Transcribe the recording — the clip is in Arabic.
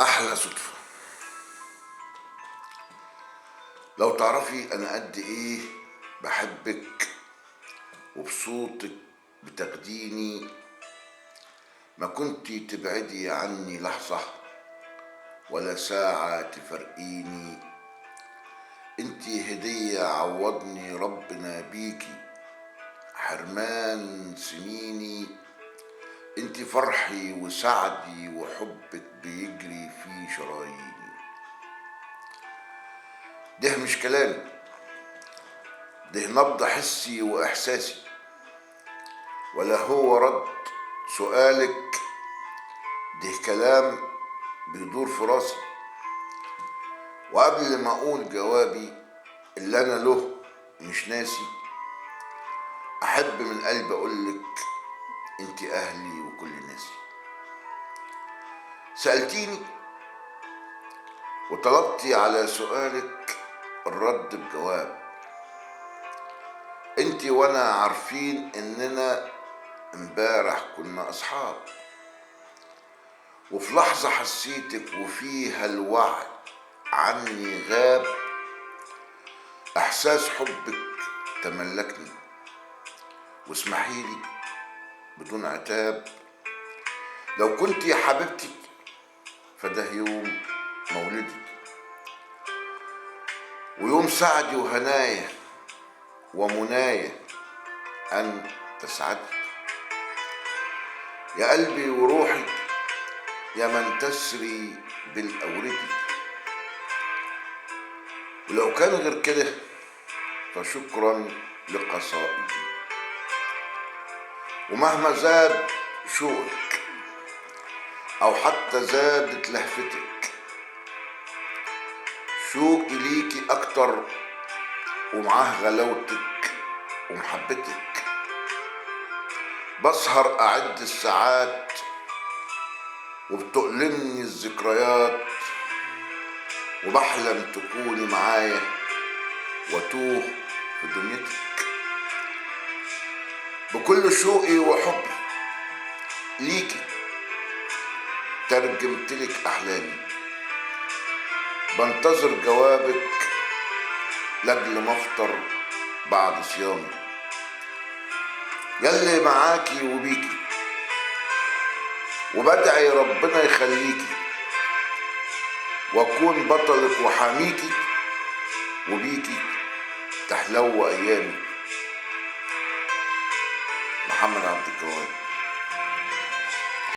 احلى صدفة. لو تعرفي انا قد ايه بحبك وبصوتك بتاخديني، ما كنتي تبعدي عني لحظة ولا ساعة تفرقيني. انتي هدية عوضني ربنا بيكي، حرمان سنيني. انتي فرحي وسعدي وحبك بيجري في شراييني. ده مش كلام، ده نبض حسي واحساسي، ولا هو رد سؤالك، ده كلام بيدور في راسي. وقبل ما اقول جوابي اللي انا له مش ناسي، احب من قلبي اقولك انت اهلي وكل ناسي. سألتيني وطلبتي على سؤالك الرد بجواب. انت وانا عارفين اننا امبارح كنا اصحاب، وفي لحظة حسيتك وفيها الوعي عني غاب. احساس حبك تملكني، واسمحيلي بدون عتاب، لو كنت يا حبيبتي فده يوم مولدي ويوم سعدي وهنايا ومنايا ان تسعدي. يا قلبي وروحي يا من تسري بالاوردي، ولو كان غير كده فشكرا لقصائدي. ومهما زاد شوقك او حتى زادت لهفتك، شوقي ليكي اكتر ومعاه غلاوتك ومحبتك. بسهر اعد الساعات وبتؤلمني الذكريات، وبحلم تكوني معايا واتوه في دنيتك. بكل شوقي وحبي ليكي ترجمتلك احلامي، بنتظر جوابك لاجل ما افطر بعد صيامي. يلي معاكي وبيكي وبدعي ربنا يخليكي، واكون بطلك وحاميكي، وبيكي تحلو ايامي. محمد عبد الجواد.